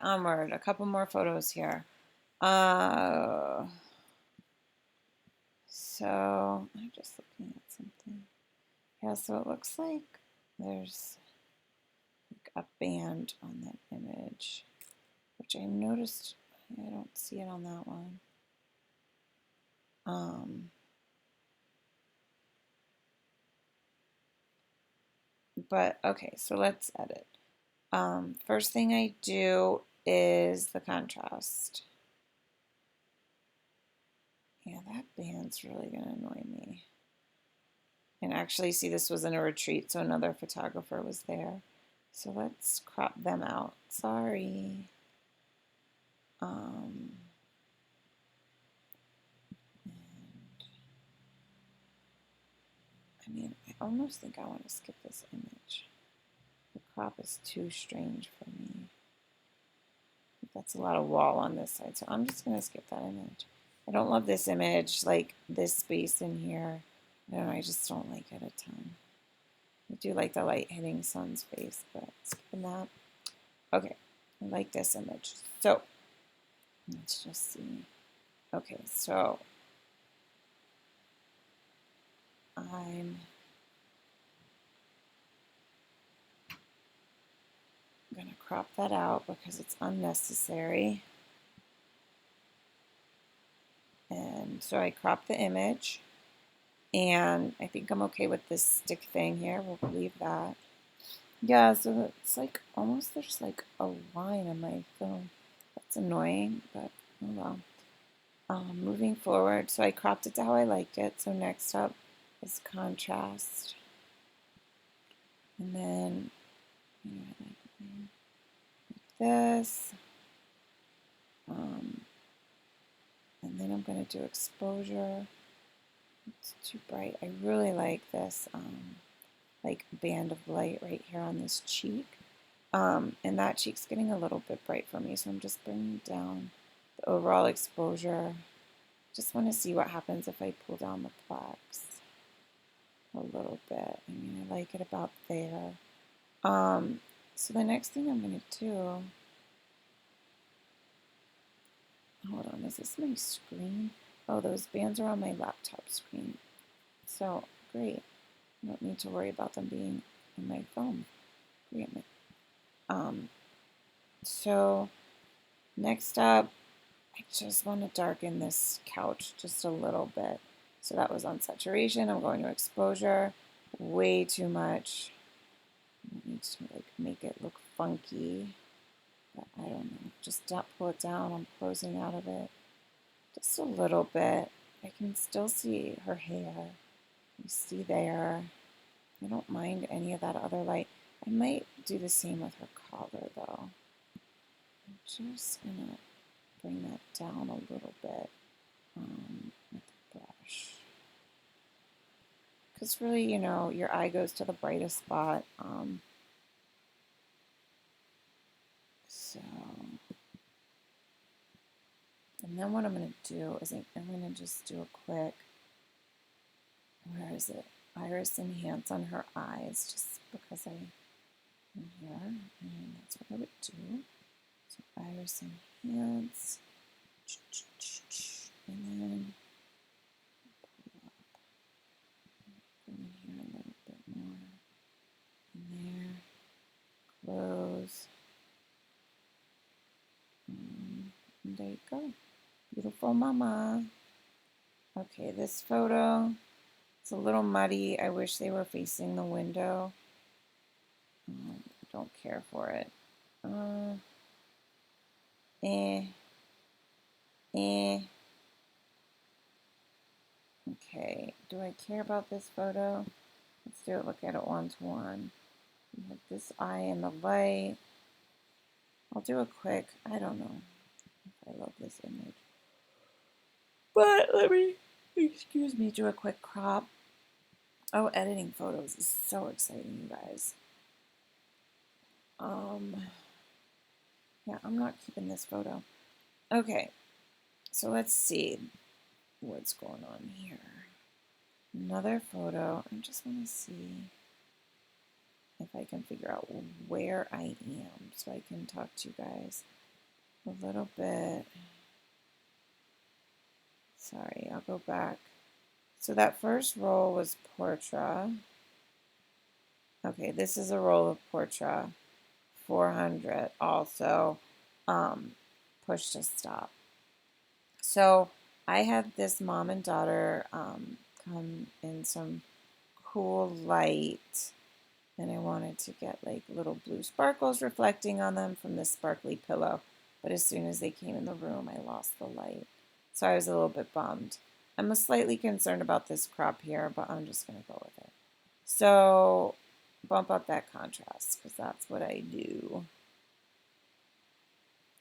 onward. A couple more photos here. So I'm just looking at something. Yeah, so it looks like there's like a band on that image, which I noticed. I don't see it on that one. But okay, so let's edit. First thing I do is the contrast. Yeah, that band's really gonna annoy me. And actually, see, this was in a retreat, so another photographer was there. So let's crop them out. Sorry. And I mean, I almost think I want to skip this image. The crop is too strange for me. That's a lot of wall on this side, so I'm just going to skip that image. I don't love this image, like this space in here. I don't know, I just don't like it a ton. I do like the light hitting sun's face, but skipping that. Okay, I like this image. So, let's just see. Okay, so I'm going to crop that out because it's unnecessary. And so I crop the image, and I think I'm okay with this stick thing here. We'll leave that. Yeah, so it's like almost there's like a line on my film. That's annoying, but oh well. Moving forward, so I cropped it to how I liked it. So next up is contrast. And then like this. And then I'm going to do exposure. It's too bright. I really like this like band of light right here on this cheek. And that cheek's getting a little bit bright for me, so I'm just bringing down the overall exposure. Just want to see what happens if I pull down the plaques a little bit. I mean, I like it about there. So the next thing I'm going to do, hold on, is this my screen? Oh, those bands are on my laptop screen. So, great. I don't need to worry about them being in my phone. Great. So next up, I just want to darken this couch just a little bit. So that was on saturation. I'm going to exposure. Way too much. I need to like make it look funky. But I don't know. Just don't pull it down. I'm closing out of it. Just a little bit. I can still see her hair. You see there. I don't mind any of that other light. I might do the same with her collar though. I'm just gonna bring that down a little bit with the brush. Because really, you know, your eye goes to the brightest spot. And then what I'm going to do is I'm going to just do a quick, where is it? Iris enhance on her eyes, just because I'm here, and that's what I would do. So iris enhance, and then pull up, go in here a little bit more, in there, close, and there you go. Beautiful mama. Okay, this photo, it's a little muddy. I wish they were facing the window. I don't care for it. Okay, do I care about this photo? Let's do it, look at it one to one. We have this eye in the light. I'll do a quick, I don't know if I love this image. But let me, excuse me, do a quick crop. Oh, editing photos is so exciting, you guys. Yeah, I'm not keeping this photo. Okay, so let's see what's going on here. Another photo. I just want to see if I can figure out where I am so I can talk to you guys. a little bit. Sorry, I'll go back. So that first roll was portrait. Okay, this is a roll of portrait. 400 also, push to stop. So I had this mom and daughter come in some cool light, and I wanted to get like little blue sparkles reflecting on them from this sparkly pillow. But as soon as they came in the room, I lost the light. So I was a little bit bummed. I'm slightly concerned about this crop here, but I'm just going to go with it. So bump up that contrast because that's what I do.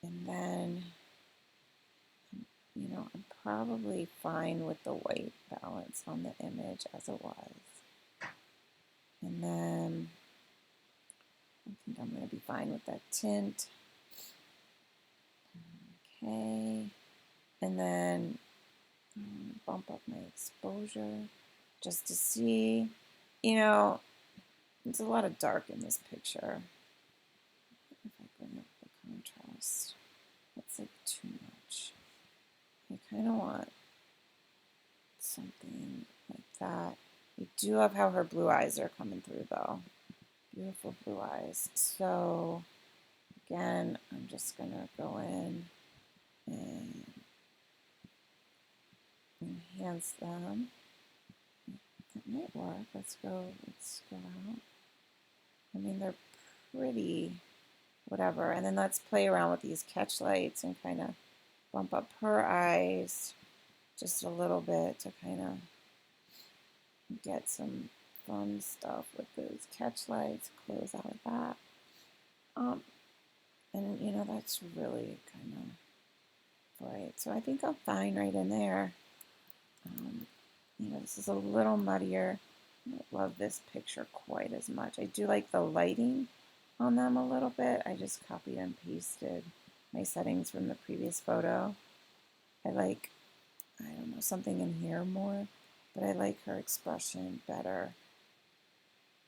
And then, I'm probably fine with the white balance on the image as it was. And then I think I'm going to be fine with that tint. Okay. And then bump up my exposure just to see, there's a lot of dark in this picture. If I bring up the contrast, that's like too much. I kind of want something like that. I do love how her blue eyes are coming through though. Beautiful blue eyes. So again, I'm just going to go in and enhance them. That might work. Let's go out. I mean, they're pretty, whatever. And then let's play around with these catch lights and kind of bump up her eyes just a little bit to kind of get some fun stuff with those catch lights. Close out with that. And that's really kind of bright. So I think I'm fine right in there. This is a little muddier. I don't love this picture quite as much. I do like the lighting on them a little bit. I just copied and pasted my settings from the previous photo. I like, I don't know, something in here more, but I like her expression better.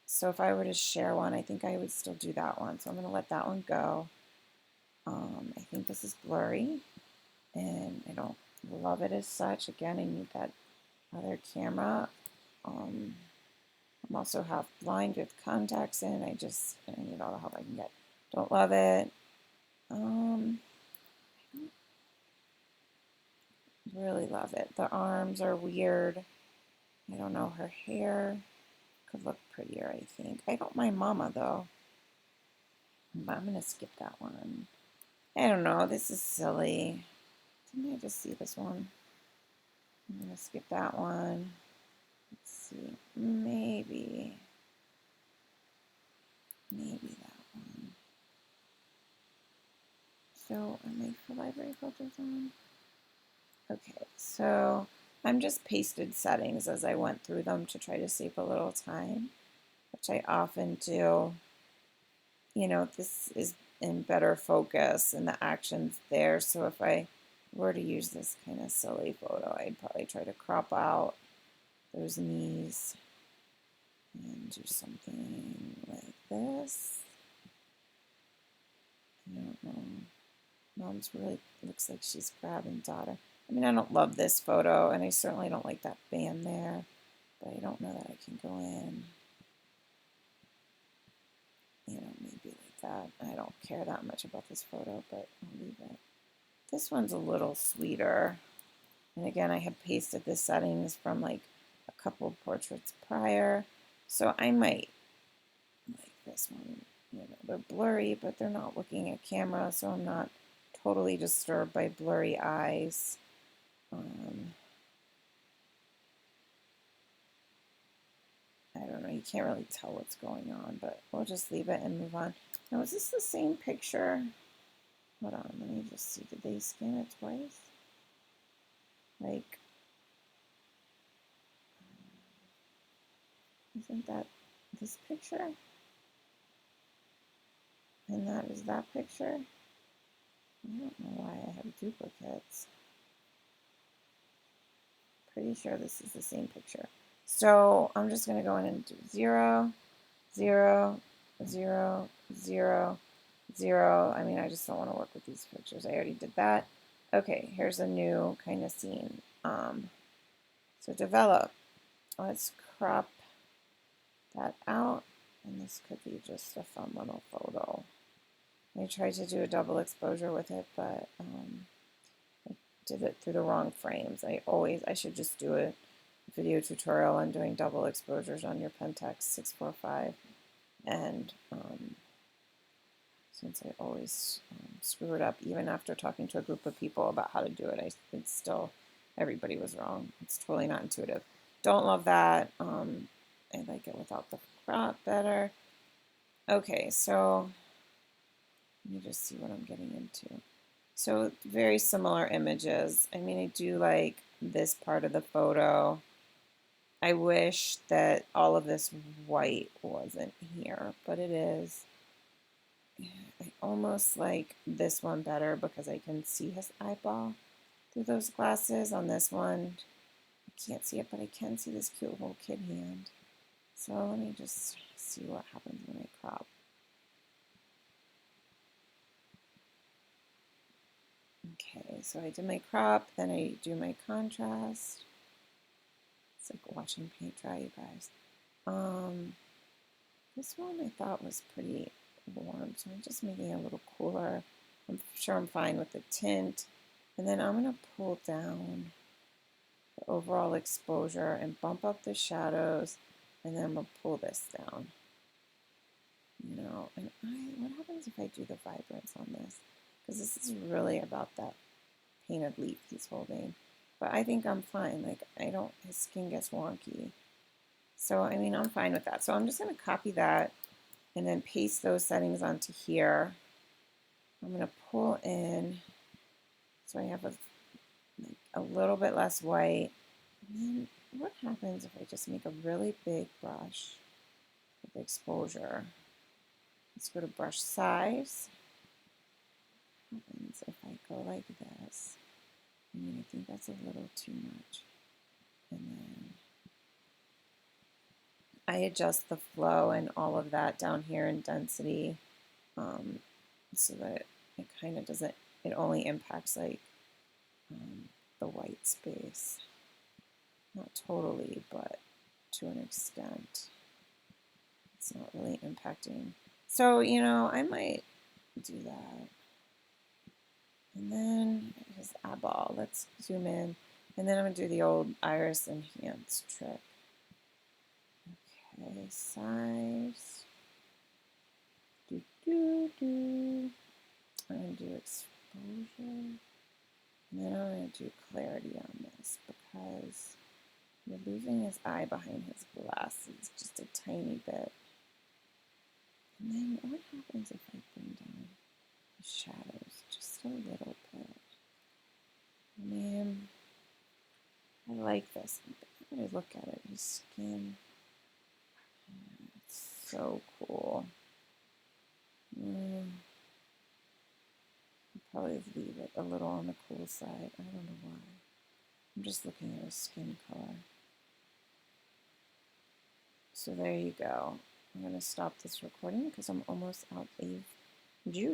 So if I were to share one, I think I would still do that one. So I'm going to let that one go. I think this is blurry, and I don't love it as such. Again, I need that other camera. I'm also half blind with contacts in. I need all the help I can get. Don't love it. Really love it. The arms are weird. I don't know. Her hair could look prettier, I think. I don't mind Mama, though. But I'm going to skip that one. I don't know. This is silly. Didn't I just see this one? I'm going to skip that one. Let's see. Maybe that one. So, am I for library filters on? Okay, so I'm just pasted settings as I went through them to try to save a little time, which I often do. This is in better focus and the action's there. So if I were to use this kind of silly photo, I'd probably try to crop out those knees and do something like this. I don't know. Mom's really looks like she's grabbing daughter. I mean, I don't love this photo, and I certainly don't like that band there, but I don't know that I can go in, maybe like that. I don't care that much about this photo, but I'll leave it. This one's a little sweeter. And again, I have pasted the settings from like a couple of portraits prior, so I might like this one. They're blurry, but they're not looking at camera, so I'm not totally disturbed by blurry eyes. I don't know, you can't really tell what's going on, but we'll just leave it and move on. Now, is this the same picture? Hold on, let me just see. Did they scan it twice? Like, isn't that this picture? And that is that picture? I don't know why I have duplicates. Pretty sure this is the same picture. So I'm just going to go in and do 0, 0, 0, 0, 0. I mean, I just don't want to work with these pictures. I already did that. Okay, here's a new kind of scene. So develop. Let's crop that out. And this could be just a fun little photo. I tried to do a double exposure with it, but I did it through the wrong frames. I should just do a video tutorial on doing double exposures on your Pentax 645. And since I always screw it up, even after talking to a group of people about how to do it, it's still, everybody was wrong. It's totally not intuitive. Don't love that. I like it without the crop better. Okay, so let me just see what I'm getting into. So very similar images. I mean, I do like this part of the photo. I wish that all of this white wasn't here, but it is. I almost like this one better because I can see his eyeball through those glasses. On this one, I can't see it, but I can see this cute little kid hand. So let me just see what happens when I crop. Okay, so I did my crop, then I do my contrast. It's like watching paint dry, you guys. This one I thought was pretty warm, so I'm just making it a little cooler. I'm sure I'm fine with the tint. And then I'm going to pull down the overall exposure and bump up the shadows, and then I'm going to pull this down. You know, and what happens if I do the vibrance on this? Because this is really about that painted leaf he's holding. But I think I'm fine. Like, his skin gets wonky. So, I mean, I'm fine with that. So I'm just going to copy that and then paste those settings onto here. I'm going to pull in so I have a little bit less white. And then what happens if I just make a really big brush with exposure? Let's go to brush size. What happens if I go like this? I mean, I think that's a little too much. And then I adjust the flow and all of that down here in density so that it kind of doesn't, it only impacts like the white space. Not totally, but to an extent. It's not really impacting. So, you know, I might do that. And then his eyeball. Let's zoom in. And then I'm going to do the old iris enhance trick. Okay, size. I'm going to do exposure. And then I'm going to do clarity on this because we're losing his eye behind his glasses just a tiny bit. And then what happens if I bring down the shadows just a little bit? I mean, I like this. When I look at it, his skin, it's so cool. I'll probably leave it a little on the cool side. I don't know why. I'm just looking at his skin color. So there you go. I'm going to stop this recording because I'm almost out of juice.